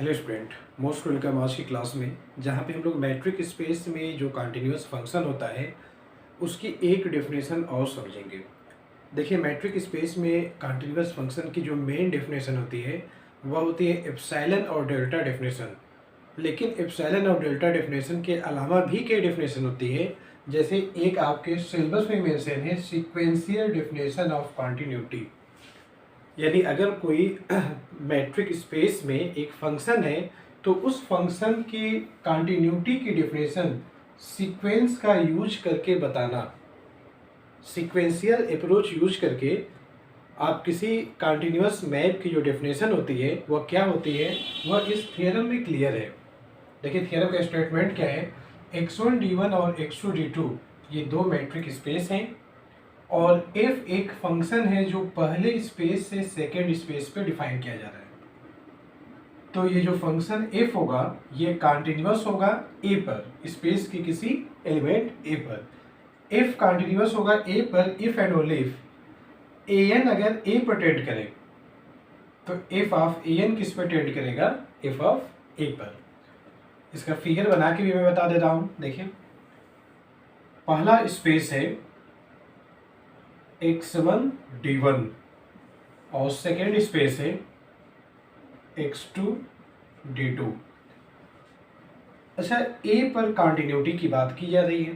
Hello student, most welcome आज की class में, जहाँ पे हम लोग मैट्रिक स्पेस में जो कंटिन्यूअस फंक्शन होता है उसकी एक डेफिनेशन और समझेंगे। देखिए, मैट्रिक स्पेस में कंटिन्यूअस फंक्शन की जो मेन डेफिनेशन होती है वह होती है एप्सिलॉन और डेल्टा डेफिनेशन। लेकिन एप्सिलॉन और डेल्टा डेफिनेशन के अलावा भी कई डेफिनेशन होती है, जैसे एक आपके सिलेबस में मेंशन है सीक्वेंशियल डेफिनेशन ऑफ कंटिन्यूटी। यानी अगर कोई मैट्रिक स्पेस में एक फंक्शन है तो उस फंक्शन की कंटिन्यूटी की डेफिनेशन सीक्वेंस का यूज करके बताना। सीक्वेंशियल अप्रोच यूज करके आप किसी कंटिन्यूअस मैप की जो डेफिनेशन होती है वह क्या होती है, वह इस थ्योरम में क्लियर है। देखिए, थ्योरम का स्टेटमेंट क्या है। x1 d1 और x2 d2 ये दो मैट्रिक स्पेस हैं और f एक फंक्शन है जो पहले स्पेस से सेकेंड स्पेस पे डिफाइन किया जा रहा है। तो ये जो फंक्शन f होगा ये कंटिन्यूअस होगा a पर, स्पेस की किसी एलिमेंट a पर। f कंटिन्यूअस होगा a पर if and only if an अगर a पर टेंड करे तो f ऑफ an किस पर टेंड करेगा, f ऑफ a पर। इसका फिगर बना के भी मैं बता दे रहा हूँ। देखिए, पहला स्पेस है x1 d1 और सेकेंड स्पेस है x2 d2। अच्छा, a पर कंटिन्यूटी की बात की जा रही है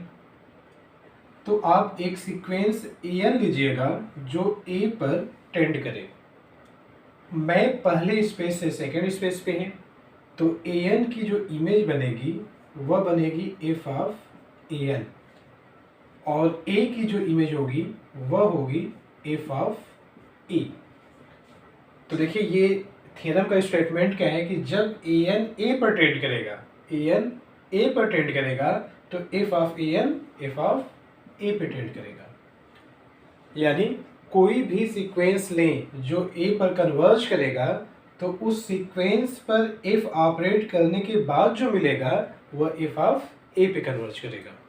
तो आप एक सीक्वेंस an लीजिएगा जो a पर टेंड करे। मैप पहले स्पेस से सेकेंड स्पेस पे है तो an की जो इमेज बनेगी वह बनेगी f ऑफ an और a की जो इमेज होगी वह होगी f ऑफ a। तो देखिए, ये थ्योरम का स्टेटमेंट क्या है कि जब an a पर टेंड करेगा, an a पर टेंड करेगा तो f of an f of a पे टेंड करेगा। यानी कोई भी सीक्वेंस लें जो a पर कन्वर्ज करेगा तो उस सीक्वेंस पर f ऑपरेट करने के बाद जो मिलेगा वह f ऑफ a पे कन्वर्ज करेगा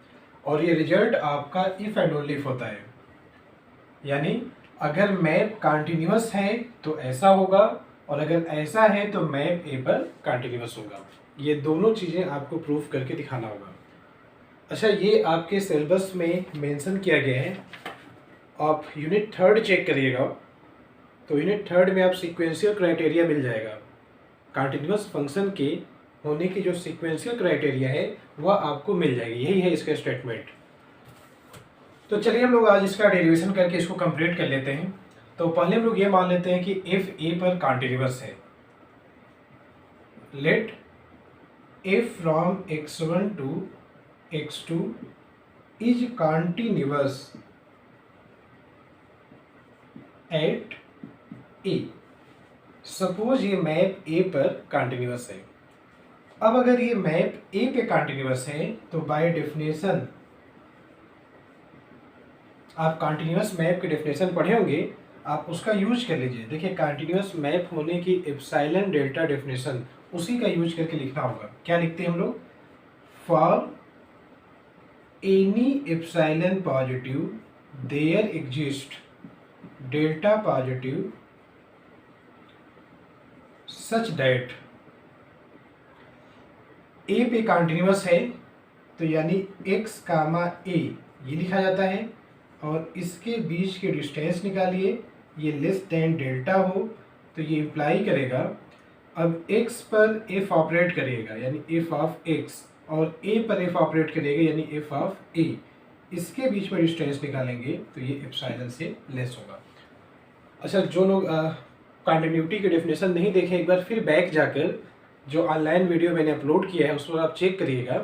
और ये रिजल्ट आपका इफ एंड ओनली इफ होता है। यानी अगर मैप कंटिन्यूअस है तो ऐसा होगा और अगर ऐसा है तो मैप ए पर कंटिन्यूअस होगा। ये दोनों चीज़ें आपको प्रूफ करके दिखाना होगा। अच्छा, ये आपके सिलेबस में मेंशन किया गया है। आप यूनिट 3 चेक करिएगा तो यूनिट 3 में आप सीक्वेंशियल क्राइटेरिया मिल जाएगा। कंटिन्यूअस फंक्शन के होने की जो सीक्वेंशियल क्राइटेरिया है वह आपको मिल जाएगी। यही है इसका स्टेटमेंट। तो चलिए हम लोग आज इसका डेरिवेशन करके इसको कंप्लीट कर लेते हैं। तो पहले हम लोग ये मान लेते हैं कि f a पर कंटिन्यूअस है। Let f from x1 to x2 is continuous at a। Suppose ये मैप a पर कंटिन्यूअस है। अब अगर ये मैप a पे कंटिन्यूअस है तो बाय डेफिनेशन आप कंटिन्यूअस मैप के डेफिनेशन पढ़े होंगे, आप उसका यूज कर लीजिए। देखिए, कंटिन्यूअस मैप होने की एप्सिलॉन डेल्टा डेफिनेशन उसी का यूज करके लिखना होगा। क्या लिखते हैं हम लोग, for any epsilon positive there exist delta positive such that a पे कंटिन्यूअस है तो यानी x कामा a ये लिखा जाता है और इसके बीच के डिस्टेंस निकालिए, ये लेस देन डेल्टा हो तो ये इम्प्लाई करेगा। अब x पर f ऑपरेट करिएगा यानी f ऑफ x और a पर f ऑपरेट करिएगा यानी f ऑफ a। इसके बीच में डिस्टेंस निकालेंगे तो ये एप्सिलॉन से लेस होगा। अच्छा, जो लोग कंटिन्यूटी की डेफिनेशन नहीं देखें, एक बार फिर बैक जाकर जो ऑनलाइन वीडियो मैंने अपलोड किया है उस पर आप चेक करिएगा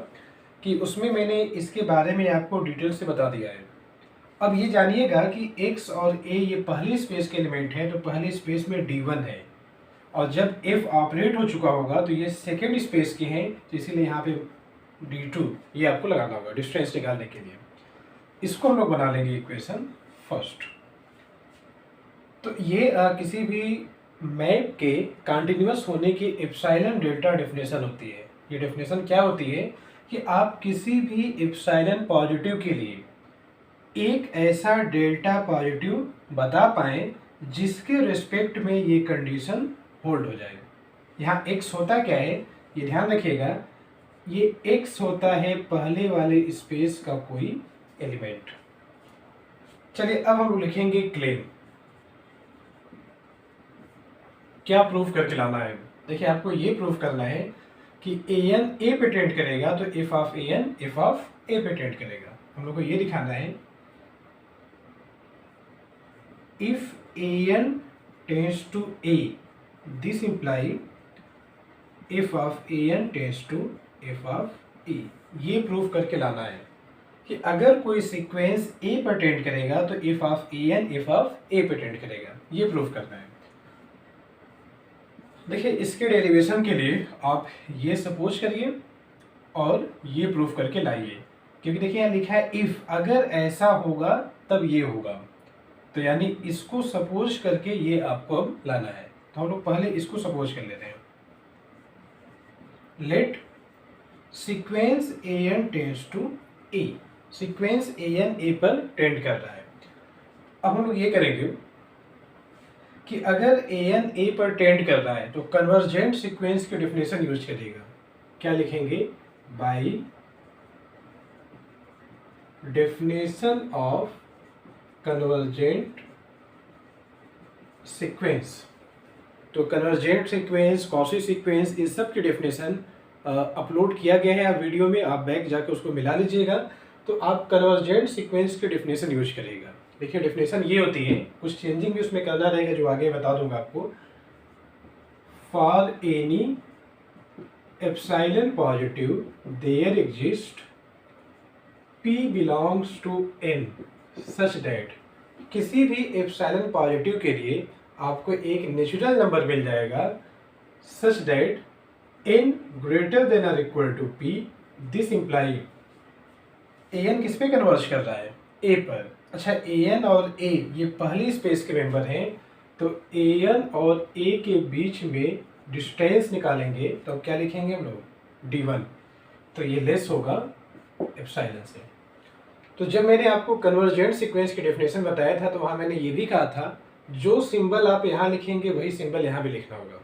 कि उसमें मैंने इसके बारे में आपको डिटेल से बता दिया है। अब ये जानिएगा कि x और a ये पहले स्पेस के एलिमेंट हैं तो पहले स्पेस में d1 है और जब f ऑपरेट हो चुका होगा तो ये सेकेंड स्पेस के हैं तो इसीलिए यहाँ पे d2 ये आपको लगाना होगा डिस्टेंस निकालने के लिए। इसको हम लोग बना लेंगे इक्वेशन फर्स्ट। तो ये किसी भी मैप के कंटिन्यूअस होने की एप्सिलॉन डेल्टा डेफिनेशन होती है। ये डेफिनेशन क्या होती है कि आप किसी भी एप्सिलॉन पॉजिटिव के लिए एक ऐसा डेल्टा पॉजिटिव बता पाएँ जिसके रिस्पेक्ट में ये कंडीशन होल्ड हो जाए। यहाँ x होता क्या है, ये ध्यान रखिएगा, ये x होता है पहले वाले स्पेस का कोई एलिमेंट। चलिए अब हम लिखेंगे क्लेम। क्या प्रूफ करके लाना है? देखिए आपको ये प्रूफ करना है कि an a पे टेंड करेगा तो f of an f of a पे टेंड करेगा। हम लोग को ये दिखाना है if an tends to a, this imply f of an tends to f of a। ये प्रूफ करके लाना है कि अगर कोई सीक्वेंस a पर टेंड करेगा तो f of an f of a पे टेंड करेगा। ये प्रूफ करना है। देखिए इसके डेरिवेशन के लिए आप ये सपोज करिए और ये प्रूफ करके लाइए, क्योंकि देखिए यहाँ लिखा है इफ, अगर ऐसा होगा तब ये होगा, तो यानी इसको सपोज करके ये आपको अब लाना है। तो हम लोग पहले इसको सपोज कर लेते हैं। Let sequence an tends to a, sequence an a पर टेंड कर रहा है। अब हम लोग ये करेंगे कि अगर an a पर टेंड कर रहा है तो कन्वर्जेंट सीक्वेंस की डेफिनेशन यूज करेगा। क्या लिखेंगे? By definition of convergent sequence. तो कन्वर्जेंट सीक्वेंस, कॉची सीक्वेंस, इन सब की डेफिनेशन अपलोड किया गया है आप वीडियो में, आप बैक जाकर उसको मिला लीजिएगा। तो आप कन्वर्जेंट सीक्वेंस की डेफिनेशन यूज करिएगा। देखिए डेफिनेशन ये होती है, कुछ चेंजिंग भी उसमें करना रहेगा जो आगे बता दूंगा आपको। For any epsilon positive there exist p belongs to n such that, किसी भी एप्सिलॉन पॉजिटिव के लिए आपको एक नेचुरल नंबर मिल जाएगा such that n greater than और equal to p। This imply an किस पे कन्वर्ज कर रहा है? a पर। अच्छा an और a ये पहली स्पेस के मेंबर हैं, तो an और a के बीच में डिस्टेंस निकालेंगे तो क्या लिखेंगे हम लोग? d1। तो ये लेस होगा एप्सिलॉन से। तो जब मैंने आपको कन्वर्जेंट सीक्वेंस की डेफिनेशन बताया था तो वहाँ मैंने ये भी कहा था जो सिंबल आप यहाँ लिखेंगे वही सिंबल यहाँ भी लिखना होगा।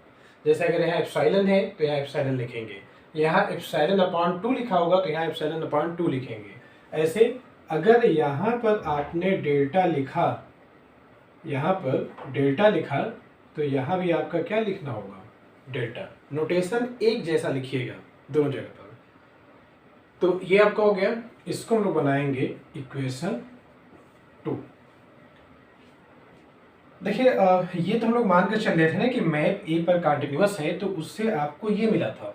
जैसे अगर यहाँ एप्सिलॉन है तो यहाँ एप्सिलॉन लिखेंगे, यहाँ एप्सिलॉन अपॉन 2 लिखा होगा तो यहाँ एप्सिलॉन अपॉन 2 लिखेंगे। ऐसे अगर यहाँ पर आपने डेल्टा लिखा, यहाँ पर डेल्टा लिखा तो यहाँ भी आपका क्या लिखना होगा? डेल्टा। नोटेशन एक जैसा लिखिएगा दोनों जगह पर। तो ये आपका हो गया। इसको हम लोग बनाएंगे इक्वेशन 2। देखिए ये तो हम लोग मान कर चल रहे थे ना कि मैप ए पर कंटिन्यूअस है, तो उससे आपको ये मिला था,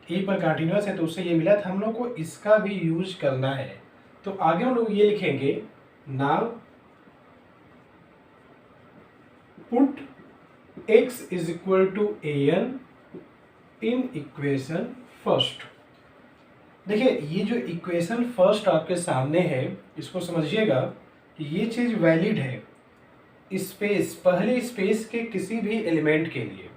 ए पर कंटिन्यूअस है तो उससे ये मिला था। हम लोग को इसका भी यूज करना है। तो आगे हम लोग ये लिखेंगे, now put x is equal to an in equation first. देखिए ये जो इक्वेशन फर्स्ट आपके सामने है, इसको समझिएगा कि ये चीज वैलिड है स्पेस, पहले स्पेस के किसी भी एलिमेंट के लिए।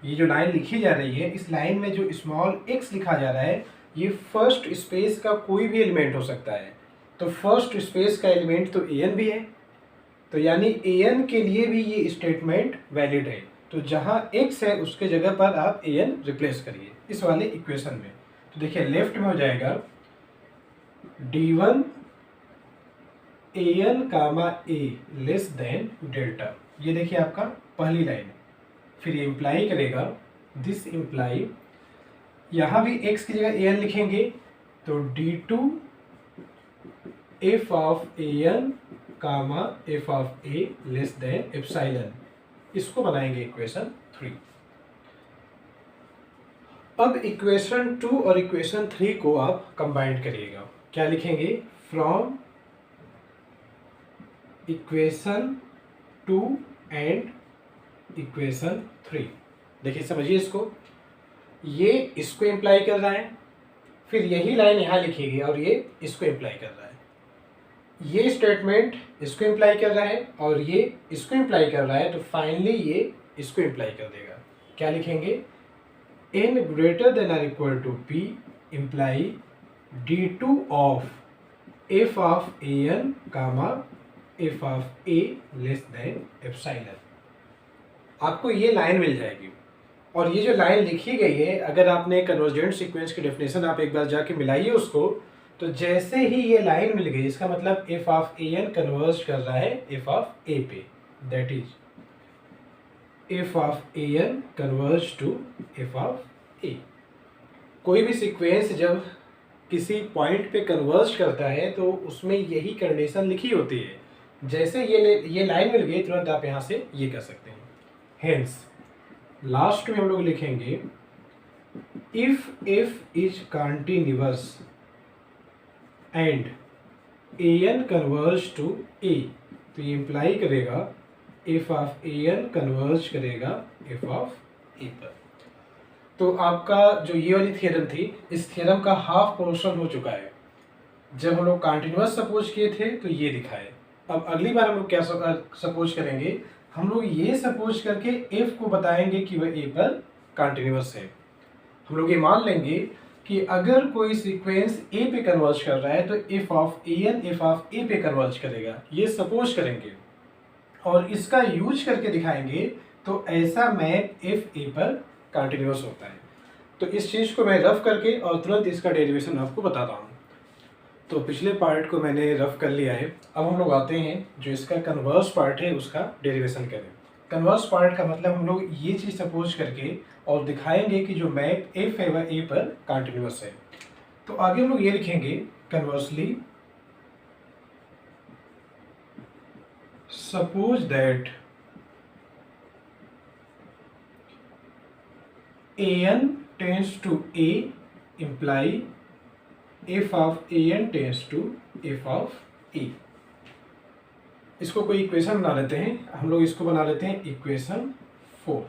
ये जो लाइन लिखी जा रही है, इस लाइन में जो स्मॉल x लिखा जा रहा है, ये फर्स्ट स्पेस का कोई भी एलिमेंट हो सकता है। तो फर्स्ट स्पेस का एलिमेंट तो an भी है, तो यानी an के लिए भी ये स्टेटमेंट वैलिड है। तो जहाँ x है उसके जगह पर आप an रिप्लेस करिए इस वाले इक्वेशन में। तो देखिए लेफ्ट में हो जाएगा d1 an comma a less than delta. ये देखिए आपका पहली लाइन। फिर ये इम्प्लाई करेगा, दिस इम्प्लाई, यहाँ भी x की जगह an लिखेंगे तो d2 f of an comma f of a less than epsilon. इसको बनाएंगे इक्वेशन 3। अब इक्वेशन 2 और इक्वेशन 3 को आप कंबाइन करिएगा। क्या लिखेंगे? From equation 2 and equation 3। देखिए समझिए इसको, ये इसको इम्प्लाई कर रहा है, फिर यही लाइन यहाँ लिखेगी और ये इसको इम्प्लाई कर रहा है। ये स्टेटमेंट इसको इम्प्लाई कर रहा है और ये इसको इम्प्लाई कर रहा है, तो फाइनली ये इसको इम्प्लाई कर देगा। क्या लिखेंगे? n ग्रेटर देन और equal to p imply d2 of f of an comma f of a less than epsilon. आपको ये लाइन मिल जाएगी। और ये जो लाइन लिखी गई है, अगर आपने कन्वर्जेंट सीक्वेंस की डेफिनेशन आप एक बार जाके मिलाइए उसको, तो जैसे ही ये लाइन मिल गई, इसका मतलब f of A N converge कर रहा है एफ ऑफ ए पे, that is F of A N converge to f of a. कोई भी सीक्वेंस जब किसी पॉइंट पे कन्वर्ज करता है तो उसमें यही कंडीशन लिखी होती है। जैसे ये लाइन मिल गई, तुरंत आप यहाँ से ये कर सकते हैं। हेंस लास्ट में हम लोग लिखेंगे if f is continuous and a N converge to a, तो ये इम्प्लाई करेगा f of A N converge करेगा एफ ऑफ ए पर। तो आपका जो ये वाली थ्योरम थी, इस थ्योरम का हाफ पोर्शन हो चुका है। जब हम लोग कॉन्टिन्यूअस सपोज किए थे तो ये दिखाए। अब अगली बार हम लोग क्या सपोज करेंगे, हम लोग ये सपोज करके एफ को बताएंगे कि वह ए पर कॉन्टिन्यूअस है। हम लोग ये मान लेंगे कि अगर कोई सीक्वेंस ए पे कन्वर्ज कर रहा है तो f of A n f of a पे कन्वर्ज करेगा, ये सपोज करेंगे और इसका यूज करके दिखाएंगे। तो ऐसा मैप एफ ए पर कॉन्टिन्यूअस होता है। तो इस चीज़ को मैं रफ करके और तुरंत इसका डेरिवेशन आपको बताता हूँ। तो पिछले पार्ट को मैंने रफ कर लिया है। अब हम लोग आते हैं जो इसका कन्वर्स पार्ट है उसका डेरिवेशन करें। कन्वर्स पार्ट का मतलब हम लोग ये चीज़ सपोज करके और दिखाएंगे कि जो मैप एफ है वह ए पर कॉन्टिन्यूअस है। तो आगे हम लोग ये लिखेंगे conversely suppose that an tends to a imply f of an tends to f of a। इसको कोई इक्वेशन बना लेते हैं, हम लोग इसको बना लेते हैं इक्वेशन 4।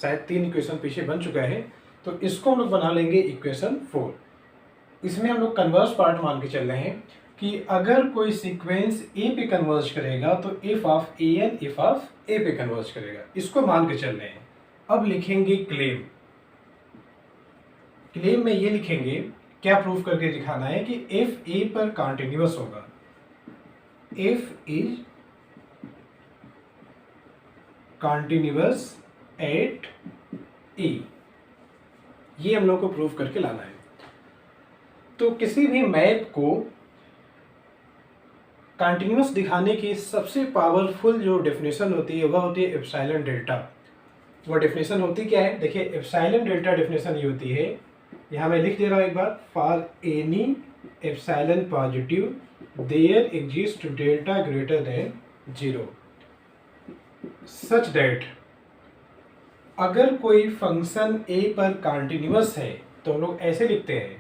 शायद 3 इक्वेशन पीछे बन चुका है, तो इसको हम लोग बना लेंगे इक्वेशन 4। इसमें हम लोग कन्वर्स पार्ट मान के चल रहे हैं कि अगर कोई सीक्वेंस ए पे कन्वर्ज करेगा तो f of A n f of a पे कन्वर्ज करेगा, इसको मान के चल रहे हैं। अब लिखेंगे क्लेम। क्लेम में ये लिखेंगे, क्या प्रूफ करके दिखाना है कि एफ ए पर कॉन्टिन्यूअस होगा। एफ इज कॉन्टिन्यूअस एट ए, ये हम लोग को प्रूफ करके लाना है। तो किसी भी मैप को कॉन्टिन्यूअस दिखाने की सबसे पावरफुल जो डेफिनेशन होती है वह होती है एप्सिलॉन डेल्टा। वो डेफिनेशन होती क्या है, देखिए एप्सिलॉन डेल्टा डेफिनेशन ये होती है, यहाँ मैं लिख दे रहा हूँ एक बार, for any epsilon positive there exist delta greater than 0 such that, अगर कोई फंक्शन ए पर कॉन्टिन्यूअस है तो हम लोग ऐसे लिखते हैं।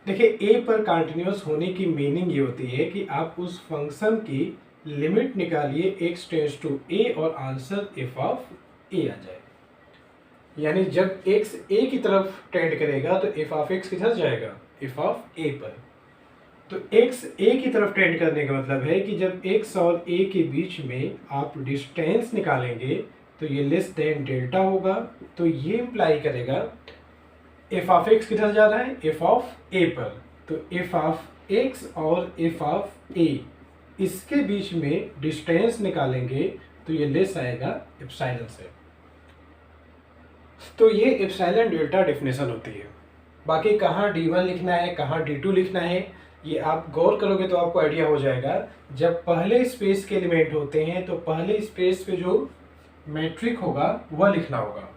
देखिए ए पर कॉन्टिन्यूअस होने की मीनिंग ये होती है कि आप उस फंक्शन की लिमिट निकालिए x टेंड्स टू a और आंसर f ऑफ a आ जाए। यानी जब x a की तरफ टेंड करेगा तो f ऑफ x किधर जाएगा, f ऑफ a पर। तो x a की तरफ टेंड करने का मतलब है कि जब x और a के बीच में आप डिस्टेंस निकालेंगे तो ये लेस देन डेल्टा होगा। तो ये इम्प्लाई करेगा f ऑफ x किधर जा रहा है, f ऑफ a पर। तो f ऑफ x और f ऑफ a इसके बीच में डिस्टेंस निकालेंगे तो ये लेस आएगा एप्सिलॉन से। तो ये एप्सिलॉन डेल्टा डेफिनेशन होती है। बाकी कहाँ d1 लिखना है कहाँ d2 लिखना है ये आप गौर करोगे तो आपको आइडिया हो जाएगा। जब पहले स्पेस के एलिमेंट होते हैं तो पहले स्पेस पे जो मैट्रिक होगा वह लिखना होगा,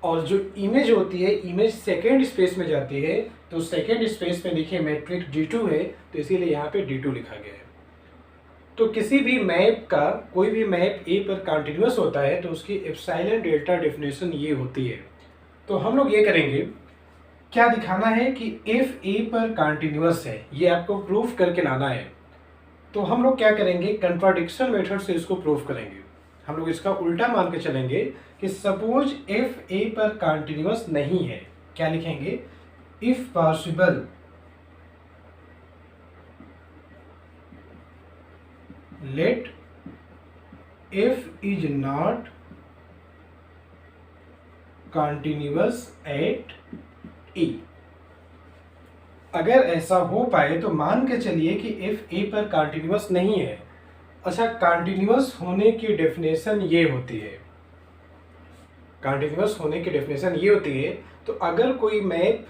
और जो इमेज होती है इमेज सेकेंड स्पेस में जाती है तो सेकेंड स्पेस में लिखे मैट्रिक d2 है तो इसीलिए यहाँ पे d2 लिखा गया है। तो किसी भी मैप का कोई भी मैप ए पर कॉन्टिन्यूअस होता है तो उसकी एप्सिलॉन डेल्टा डेफिनेशन ये होती है। तो हम लोग ये करेंगे, क्या दिखाना है कि एफ ए पर कॉन्टिन्यूअस है, ये आपको प्रूफ करके लाना है। तो हम लोग क्या करेंगे, कंट्राडिक्शन मेथड से इसको प्रूफ करेंगे। हम लोग इसका उल्टा मान के चलेंगे कि सपोज एफ ए पर कॉन्टिन्यूअस नहीं है, क्या लिखेंगे, if possible let f is not continuous at a। अगर ऐसा हो पाए तो मान के चलिए कि f a पर कॉन्टिन्यूअस नहीं है। अच्छा, कॉन्टिन्यूअस होने की डेफिनेशन ये होती है, कॉन्टिन्यूस होने की डेफिनेशन ये होती है। तो अगर कोई मैप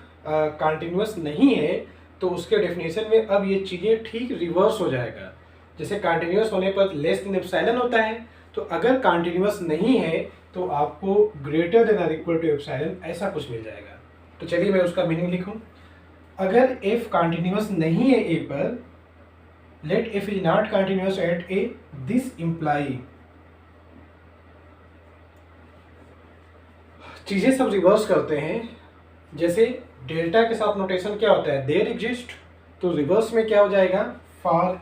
कॉन्टिन्यूस नहीं है तो उसके डेफिनेशन में अब ये चीज़ें ठीक रिवर्स हो जाएगा। जैसे कॉन्टिन्यूस होने पर लेस देन एप्सिलॉन होता है, तो अगर कॉन्टिन्यूस नहीं है तो आपको ग्रेटर देन और इक्वल टू एप्सिलॉन ऐसा कुछ मिल जाएगा। तो चलिए मैं उसका मीनिंग लिखूं। अगर f कॉन्टिन्यूस नहीं है a पर, let f is not continuous at a, this imply, चीजें सब रिवर्स करते हैं। जैसे डेल्टा के साथ नोटेशन क्या होता है, देयर एग्जिस्ट, तो रिवर्स में क्या हो जाएगा, for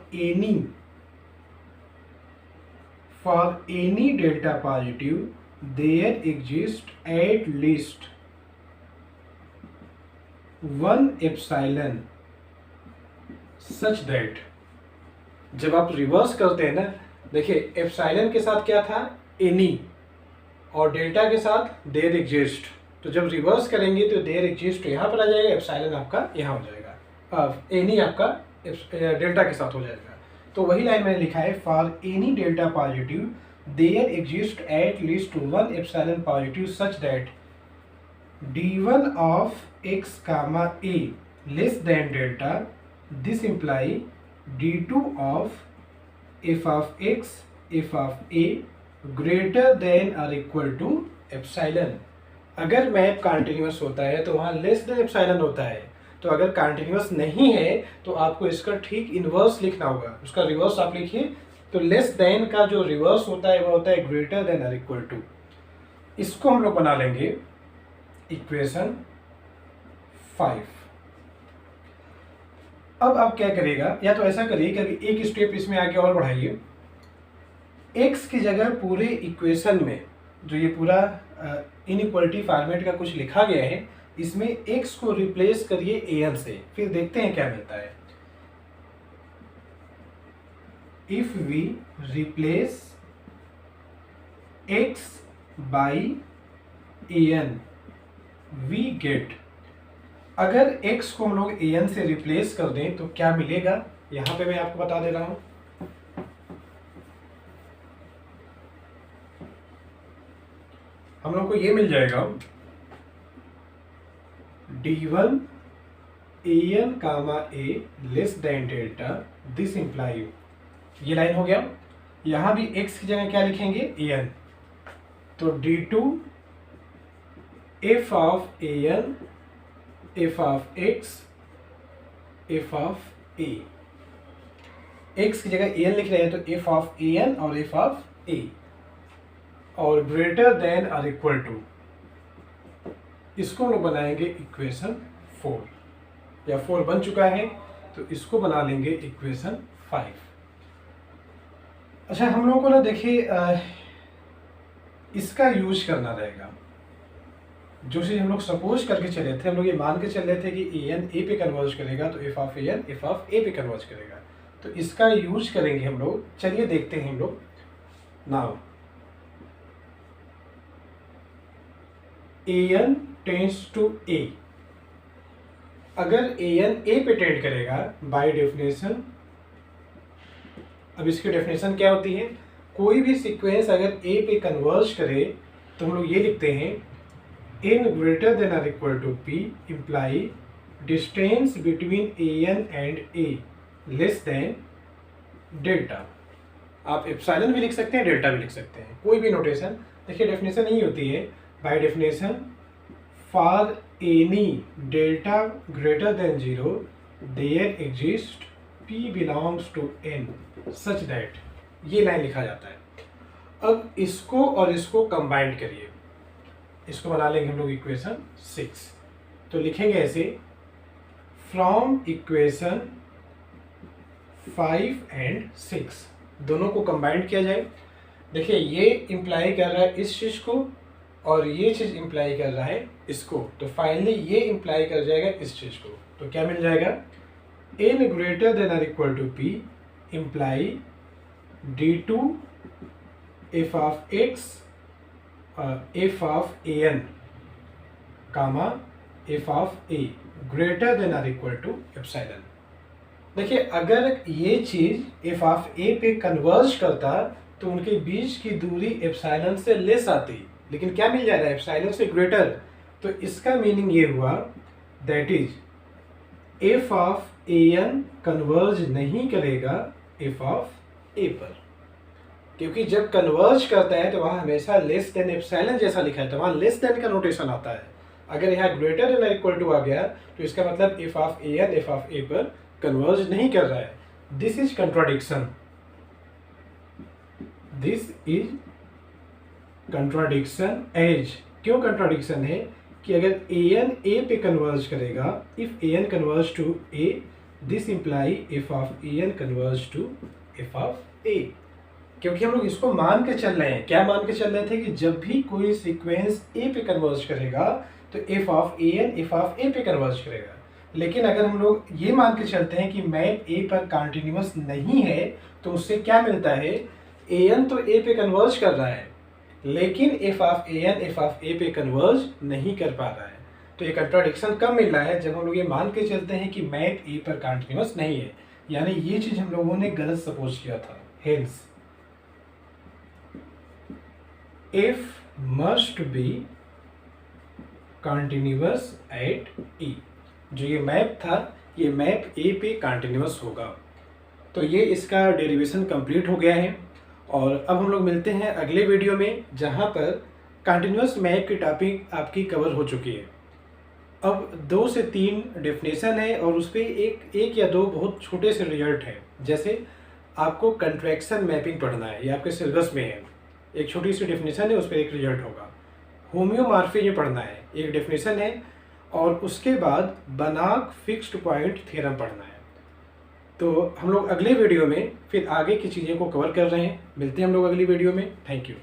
any delta positive there exist at least one epsilon such that. जब आप रिवर्स करते हैं ना, देखिए एप्सिलॉन के साथ क्या था, एनी, और डेल्टा के साथ देयर एग्जिस्ट। तो जब रिवर्स करेंगे तो देयर एग्जिस्ट यहाँ पर आ जाएगा, एप्सिलॉन आपका यहाँ हो जाएगा, एनी आपका डेल्टा के साथ हो जाएगा। तो वही लाइन मैंने लिखा है, for any delta positive there exist at least one epsilon positive such that d1 of x comma a less than delta, this imply d2 of f of x f of a greater than or equal to epsilon। अगर map continuous होता है तो वहाँ less than epsilon होता है। तो अगर continuous नहीं है तो आपको इसका ठीक इन्वर्स लिखना होगा, उसका रिवर्स आप लिखिए। तो लेस देन का जो रिवर्स होता है वो होता है ग्रेटर देन और इक्वल टू। इसको हम लोग बना लेंगे इक्वेशन 5। अब आप क्या करेगा, या तो ऐसा करिए कि अभी एक स्टेप इसमें आगे और बढ़ाइए। x की जगह पूरे इक्वेशन में जो ये पूरा इनइक्वालिटी फॉर्मेट का कुछ लिखा गया है, इसमें x को रिप्लेस करिए an से, फिर देखते हैं क्या मिलता है। If we replace x by an we get, अगर x को हम लोग an से रिप्लेस कर दें तो क्या मिलेगा, यहां पे मैं आपको बता दे रहा हूं। हम लोग को ये मिल जाएगा d1 an comma a less than delta, this imply, ये लाइन हो गया। यहां भी x की जगह क्या लिखेंगे, an, तो d2 f of an f of x f of a, x की जगह an लिख रहे हैं तो f of an और f of a, और ग्रेटर देन और इक्वल टू, इसको हम लोग बनाएंगे इक्वेशन 4, या 4 बन चुका है तो इसको बना लेंगे इक्वेशन 5। अच्छा, हम लोगों को ना देखिए इसका यूज करना रहेगा। जो चीज़ हम लोग सपोज करके चले थे, हम लोग ये मान के चल रहे थे कि an a पे कन्वर्ज करेगा तो f of an f of a पे कन्वर्ज करेगा, तो इसका यूज करेंगे हम लोग। चलिए देखते हैं हम लोग। Now an tends to a, अगर an a पे टेंड करेगा बाय डेफिनेशन, अब इसकी डेफिनेशन क्या होती है, कोई भी सीक्वेंस अगर a पे कन्वर्ज करे तो हम लोग ये लिखते हैं n greater than or equal to p imply distance between an and a less than delta। आप एप्सिलॉन भी लिख सकते हैं, डेल्टा भी लिख सकते हैं, कोई भी नोटेशन। देखिए डेफिनेशन यही होती है, by definition for any delta greater than 0 there exist p belongs to n such that, ये लाइन लिखा जाता है। अब इसको और इसको कंबाइन करिए, इसको बना लेंगे हम लोग इक्वेशन 6। तो लिखेंगे ऐसे, फ्रॉम इक्वेशन 5 एंड 6 दोनों को कंबाइन किया जाए। देखिए ये इंप्लाई कर रहा है इस चीज को और ये चीज इंप्लाई कर रहा है इसको, तो फाइनली ये इंप्लाई कर जाएगा इस चीज को। तो क्या मिल जाएगा, n ग्रेटर देन और equal to p imply d2 f of x f of an comma f of a greater than और इक्वल टू एप्सिलॉन। देखिए अगर ये चीज f of a पे कन्वर्ज करता तो उनके बीच की दूरी एप्सिलॉन से लेस आती, लेकिन क्या मिल जा रहा है, एप्सिलॉन से ग्रेटर। तो इसका मीनिंग ये हुआ that is F of A N converge नहीं करेगा एफ ऑफ ए पर, क्योंकि जब कन्वर्ज करता है तो वहाँ हमेशा लेस देन एप्सिलॉन जैसा लिखा है, तो वहाँ लेस देन का नोटेशन आता है। अगर यहाँ ग्रेटर देन इक्वल टू आ गया तो इसका मतलब f of A n f of a पर कन्वर्ज नहीं कर रहा है। This is contradiction, this is contradiction as. क्यों कंट्राडिक्शन है कि अगर ए एन ए पे कन्वर्ज करेगा, if a N converge to a, this imply f of A N converge to f of a. क्योंकि हम लोग इसको मान के चल रहे हैं, क्या मान के चल रहे थे कि जब भी कोई सीक्वेंस ए पे कन्वर्ज करेगा तो f of A n f of a पे कन्वर्ज करेगा। लेकिन अगर हम लोग ये मान के चलते हैं कि मैप ए पर कॉन्टिन्यूअस नहीं है तो उससे क्या मिलता है, ए एन तो ए पे कन्वर्ज कर रहा है लेकिन f of A n f of a पे कन्वर्ज नहीं कर पा रहा है। तो ये कंट्राडिक्शन कब मिल रहा है, जब हम लोग ये मान के चलते हैं कि मैप ए पर कॉन्टिन्यूअस नहीं है, यानी ये चीज़ हम लोगों ने गलत सपोज किया था। Hence f must be continuous at e. जो ये मैप था ये मैप ए पे कॉन्टिन्यूअस होगा। तो ये इसका डेरिवेशन कंप्लीट हो गया है और अब हम लोग मिलते हैं अगले वीडियो में जहाँ पर कॉन्टिन्यूअस मैप की टॉपिक आपकी कवर हो चुकी है। अब 2 से 3 डेफिनेशन है और उस पर एक या 2 बहुत छोटे से रिजल्ट हैं। जैसे आपको कंट्रैक्शन मैपिंग पढ़ना है, ये आपके सिलेबस में है, एक छोटी सी डेफिनेशन है, उस पर एक रिजल्ट होगा। होम्योमॉर्फिज्म पढ़ना है, एक डेफिनेशन है, और उसके बाद बनाक फिक्स्ड पॉइंट थ्योरम पढ़ना है। तो हम लोग अगले वीडियो में फिर आगे की चीज़ों को कवर कर रहे हैं। मिलते हैं हम लोग अगली वीडियो में। Thank you.